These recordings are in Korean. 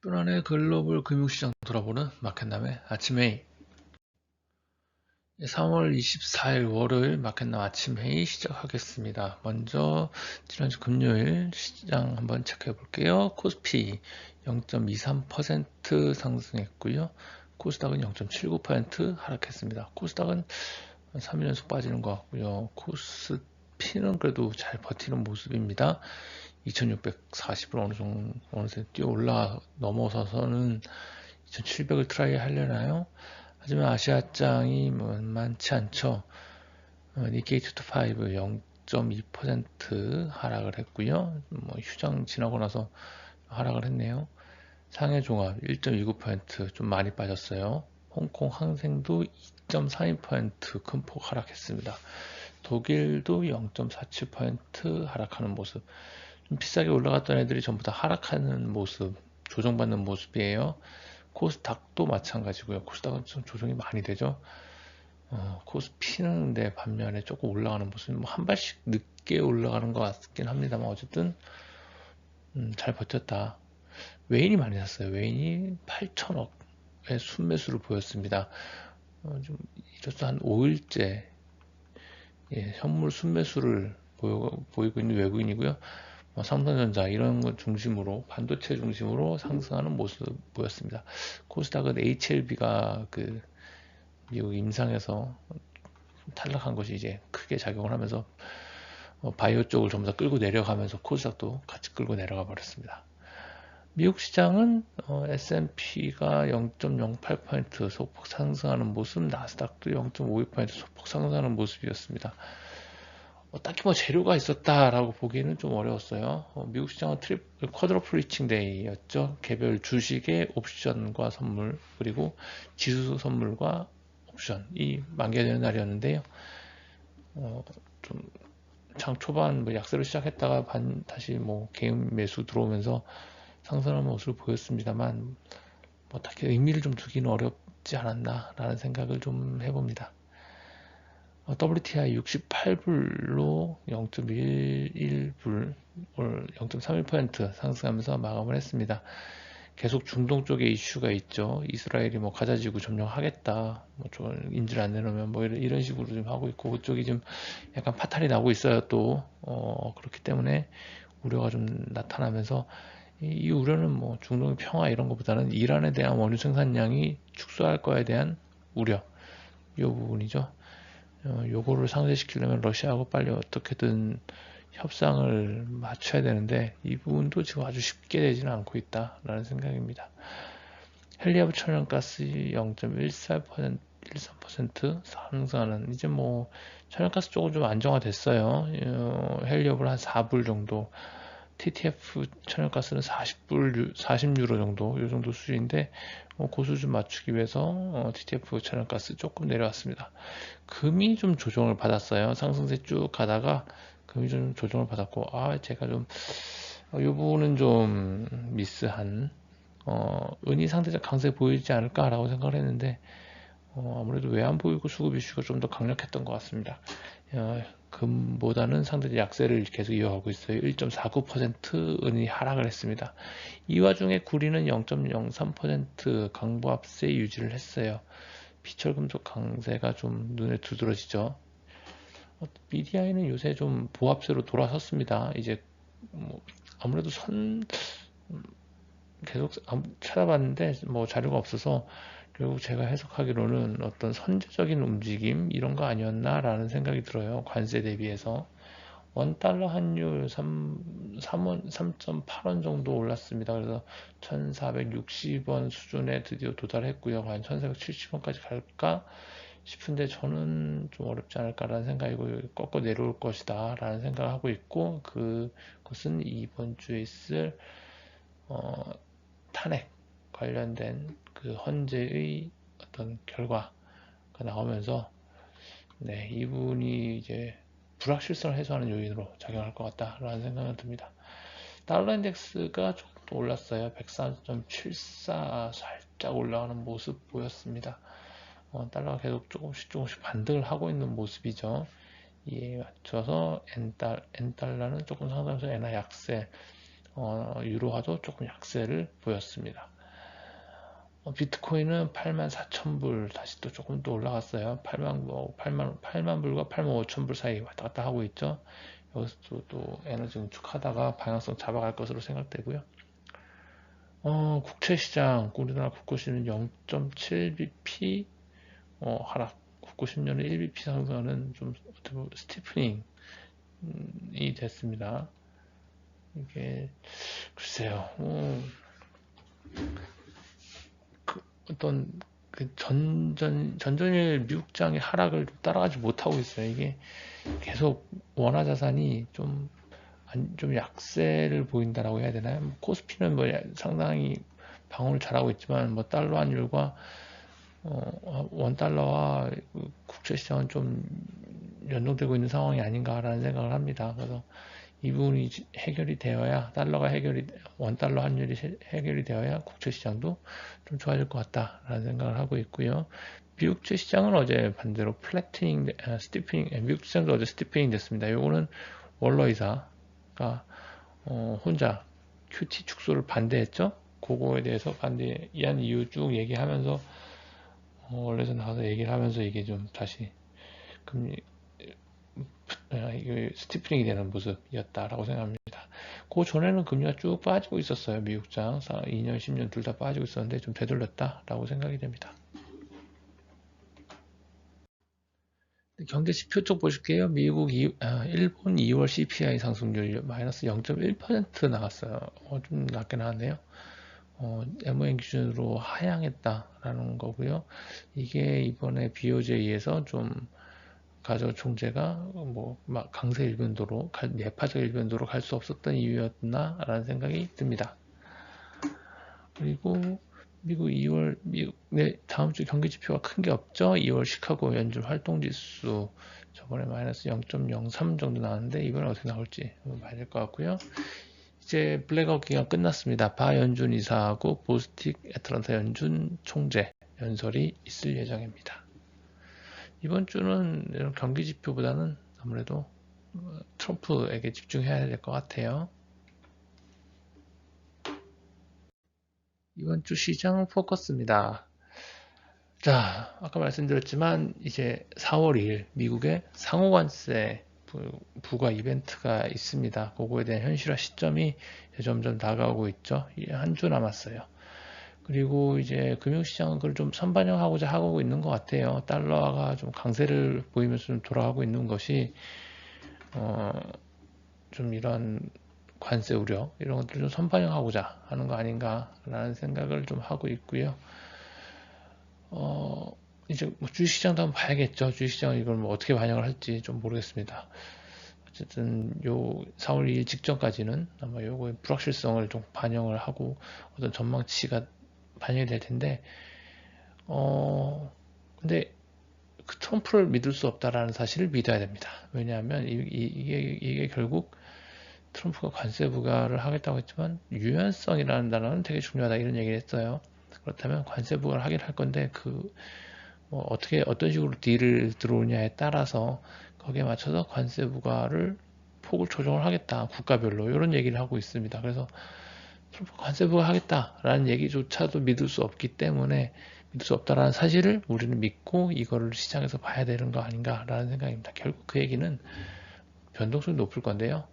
10분 안에 글로벌 금융시장 돌아보는 마켓남의 아침 회의. 3월 24일 월요일 마켓남 아침 회의 시작하겠습니다. 먼저 지난주 금요일 시장 한번 체크해 볼게요. 코스피 0.23% 상승했고요. 코스닥은 0.79% 하락했습니다. 코스닥은 3일 연속 빠지는 것 같고요. 코스피는 그래도 잘 버티는 모습입니다. 2640을 어느 정도 어느새 뛰어 올라 넘어서서는 2700을 트라이 하려나요? 하지만 아시아장이 많지 않죠. 니케이 225 0.2% 하락을 했고요. 휴장 지나고 나서 하락을 했네요. 상해 종합 1.29%좀 많이 빠졌어요. 홍콩 항생도 2.42% 큰 폭 하락했습니다. 독일도 0.47% 하락하는 모습. 좀 비싸게 올라갔던 애들이 전부 다 하락하는 모습, 조정받는 모습이에요. 코스닥도 마찬가지고요. 코스닥은 좀 조정이 많이 되죠. 코스피는 내 반면에 조금 올라가는 모습, 한 발씩 늦게 올라가는 것 같긴 합니다만 어쨌든 잘 버텼다. 외인이 많이 샀어요. 외인이 8천억의 순매수를 보였습니다. 좀 이로써 한 5일째 현물 순매수를 보이고 있는 외국인이고요. 삼성전자 이런 것 중심으로 반도체 중심으로 상승하는 모습 보였습니다. 코스닥은 HLB가 그 미국 임상에서 탈락한 것이 이제 크게 작용을 하면서 바이오 쪽을 전부 다 끌고 내려가면서 코스닥도 같이 끌고 내려가 버렸습니다. 미국 시장은 S&P가 0.08% 소폭 상승하는 모습, 나스닥도 0.52% 소폭 상승하는 모습이었습니다. 딱히 재료가 있었다라고 보기에는 좀 어려웠어요. 미국 시장은 쿼드러플 리칭 데이였죠. 개별 주식의 옵션과 선물 그리고 지수 선물과 옵션이 만기되는 날이었는데요. 좀 장 초반 약세로 시작했다가 다시 개인 매수 들어오면서 상승하는 모습을 보였습니다만 딱히 의미를 좀 두기는 어렵지 않았나라는 생각을 좀 해봅니다. WTI 68불로 0.11불, 0.31% 상승하면서 마감을 했습니다. 계속 중동 쪽에 이슈가 있죠. 이스라엘이 가자지구 점령하겠다, 인질 안 내놓으면 이런 식으로 좀 하고 있고, 그쪽이 좀 약간 파탈이 나고 있어요. 또 그렇기 때문에 우려가 좀 나타나면서 이 우려는 중동의 평화 이런 것보다는 이란에 대한 원유 생산량이 축소할 거에 대한 우려, 이 부분이죠. 요거를 상쇄시키려면 러시아하고 빨리 어떻게든 협상을 맞춰야 되는데 이 부분도 지금 아주 쉽게 되지는 않고 있다라는 생각입니다. 헬리아브 천연가스 0.13% 상승하는, 이제 천연가스 쪽은 좀 안정화됐어요. 헬리아브는 한 4불 정도, TTF 천연가스는 40유로 정도, 이 정도 수준인데 그 수준 맞추기 위해서 TTF 천연가스 조금 내려왔습니다. 금이 좀 조정을 받았어요. 상승세 쭉 가다가 금이 좀 조정을 받았고, 제가 좀 이 부분은 좀 미스한, 은이 상대적 강세 보이지 않을까라고 생각을 했는데 아무래도 외환 보이고 수급 이슈가 좀 더 강력했던 것 같습니다. 금보다는 상대적 약세를 계속 이어가고 있어요. 1.49% 은이 하락을 했습니다. 이 와중에 구리는 0.03% 강보합세 유지를 했어요. 비철금속 강세가 좀 눈에 두드러지죠. BDI는 요새 좀 보합세로 돌아섰습니다. 이제 아무래도 계속 찾아봤는데 자료가 없어서 결국 제가 해석하기로는 어떤 선제적인 움직임 이런 거 아니었나라는 생각이 들어요. 관세 대비해서. 원달러 환율 3.8원 정도 올랐습니다. 그래서 1460원 수준에 드디어 도달했고요. 과연 1470원까지 갈까 싶은데 저는 좀 어렵지 않을까라는 생각이고, 꺾어 내려올 것이다 라는 생각을 하고 있고, 그것은 이번 주에 있을 탄핵 관련된 그 헌재의 어떤 결과가 나오면서 이분이 이제 불확실성을 해소하는 요인으로 작용할 것 같다라는 생각은 듭니다. 달러 인덱스가 조금 더 올랐어요. 104.74 살짝 올라가는 모습 보였습니다. 달러가 계속 조금씩 반등을 하고 있는 모습이죠. 이에 맞춰서 N달러는 조금 상승해서 엔화 약세, 유로화도 조금 약세를 보였습니다. 비트코인은 84,000불 다시 또 조금 또 올라갔어요. 8만 불과 85,000불 사이 왔다 갔다 하고 있죠. 여기서 또 에너지 응축하다가 방향성 잡아갈 것으로 생각되고요. 국채시장, 우리나라 국고시는 0.7bp 하락, 국고 10년의 1bp 상승은 좀 스티프닝이 됐습니다. 이게 글쎄요, 어떤 전전일 미국장의 하락을 따라가지 못하고 있어요. 이게 계속 원화 자산이 좀 약세를 보인다라고 해야 되나요? 코스피는 뭐 상당히 방어를 잘하고 있지만 뭐 달러 환율과 원 달러와 국제 시장은 좀 연동되고 있는 상황이 아닌가라는 생각을 합니다. 그래서 이 부분이 해결이 되어야 원 달러 환율이 해결이 되어야 국제 시장도 좀 좋아질 것 같다라는 생각을 하고 있고요. 미국제 시장은 어제 반대로 스티프닝, 미국 시장도 어제 스티프닝 됐습니다. 요거는 월러 이사가 혼자 QT 축소를 반대했죠. 그거에 대해서 반대한 이유 쭉 얘기하면서 원래서 나와서 얘기를 하면서 이게 좀 다시 금리 스티프닝이 되는 모습이었다라고 생각합니다. 그 전에는 금리가 쭉 빠지고 있었어요. 미국장 2년, 10년 둘 다 빠지고 있었는데 좀 되돌렸다라고 생각이 됩니다. 경제 지표 쪽 보실게요. 일본 2월 CPI 상승률 마이너스 0.1% 나왔어요. 좀 낮게 나왔네요. MOM 기준으로 하향했다라는 거고요. 이게 이번에 BOJ에서 좀 가저 총재가 강세 일변도로 내파적 일변도로 갈 수 없었던 이유였나라는 생각이 듭니다. 그리고 다음 주 경기 지표가 큰 게 없죠. 2월 시카고 연준 활동 지수 저번에 마이너스 0.03 정도 나왔는데 이번에 어떻게 나올지 봐야 될 것 같고요. 이제 블랙아웃 기간 끝났습니다. 바 연준 이사하고 보스틱 애틀란타 연준 총재 연설이 있을 예정입니다. 이번 주는 이런 경기 지표보다는 아무래도 트럼프에게 집중해야 될 것 같아요. 이번 주 시장 포커스입니다. 자, 아까 말씀드렸지만 이제 4월 2일 미국의 상호관세 부과 이벤트가 있습니다. 그거에 대한 현실화 시점이 점점 다가오고 있죠. 한 주 남았어요. 그리고 이제 금융시장은 그걸 좀 선반영하고자 하고 있는 것 같아요. 달러가 좀 강세를 보이면서 좀 돌아가고 있는 것이 좀 이런 관세 우려 이런 것들을 좀 선반영하고자 하는 거 아닌가라는 생각을 좀 하고 있고요. 이제 뭐 주식시장도 한번 봐야겠죠. 주식시장은 이걸 뭐 어떻게 반영을 할지 좀 모르겠습니다. 어쨌든 요 4월 2일 직전까지는 아마 요거의 불확실성을 좀 반영을 하고 어떤 전망치가 반영이 될 텐데 근데 그 트럼프를 믿을 수 없다라는 사실을 믿어야 됩니다. 왜냐하면 이게 결국 트럼프가 관세 부과를 하겠다고 했지만 유연성이라는 단어는 되게 중요하다 이런 얘기를 했어요. 그렇다면 관세 부과를 하긴 할 건데 어떤 식으로 딜을 들어오냐에 따라서 거기에 맞춰서 관세 부과를 폭을 조정을 하겠다 국가별로 이런 얘기를 하고 있습니다. 그래서 트럼프 관세 부과 하겠다라는 얘기조차도 믿을 수 없기 때문에 믿을 수 없다라는 사실을 우리는 믿고 이거를 시장에서 봐야 되는 거 아닌가라는 생각입니다. 결국 그 얘기는 변동성이 높을 건데요.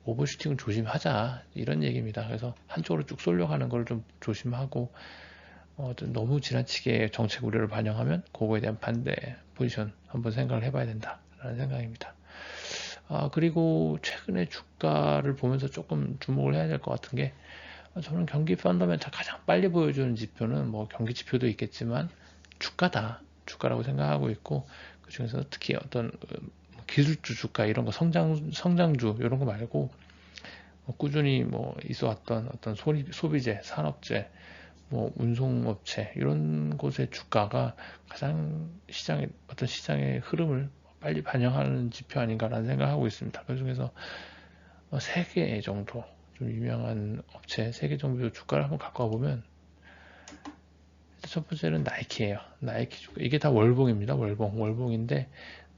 오버슈팅은 조심하자 이런 얘기입니다. 그래서 한쪽으로 쭉 쏠려가는 걸 좀 조심하고 너무 지나치게 정책 우려를 반영하면 그거에 대한 반대 포지션 한번 생각을 해봐야 된다라는 생각입니다. 그리고 최근에 주가를 보면서 조금 주목을 해야 될 것 같은 게 저는 경기 펀더멘탈 가장 빨리 보여주는 지표는 뭐 경기 지표도 있겠지만 주가라고 생각하고 있고 그 중에서 특히 어떤 기술주 주가 이런 거 성장주 이런 거 말고 꾸준히 있어왔던 어떤 소비재, 산업재, 운송업체 이런 곳의 주가가 가장 어떤 시장의 흐름을 빨리 반영하는 지표 아닌가라는 생각을 하고 있습니다. 그 중에서 3개 정도 좀 유명한 업체 3개 정도 주가를 한번 갖고 와보면 첫 번째는 나이키예요. 나이키 주가 이게 다 월봉입니다. 월봉인데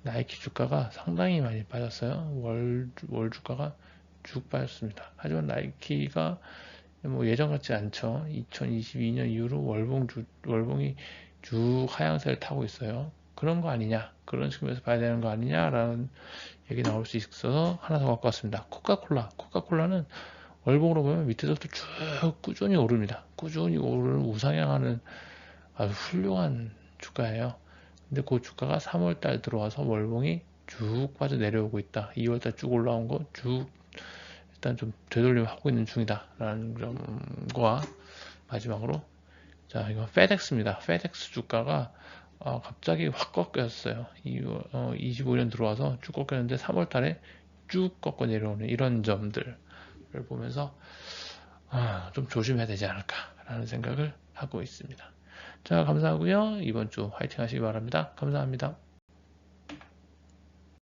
나이키 주가가 상당히 많이 빠졌어요. 월 주가가 쭉 빠졌습니다. 하지만 나이키가 뭐 예전 같지 않죠. 2022년 이후로 월봉이 쭉 하향세를 타고 있어요. 그런 거 아니냐, 그런 측면에서 봐야 되는 거 아니냐라는 얘기 나올 수 있어서 하나 더 갖고 왔습니다. 코카콜라는 월봉으로 보면 밑에서부터 쭉 꾸준히 오릅니다. 꾸준히 오르는 우상향하는 아주 훌륭한 주가예요. 근데 그 주가가 3월달 들어와서 월봉이 쭉 빠져 내려오고 있다. 2월달 쭉 올라온 거 쭉 일단 좀 되돌림 하고 있는 중이다 라는 점과 마지막으로 자, 이거 페덱스입니다. 페덱스 주가가 갑자기 확 꺾였어요. 25년 들어와서 쭉 꺾였는데 3월 달에 쭉 꺾어 내려오는 이런 점들을 보면서 좀 조심해야 되지 않을까라는 생각을 하고 있습니다. 자, 감사하고요. 이번 주 화이팅 하시기 바랍니다. 감사합니다.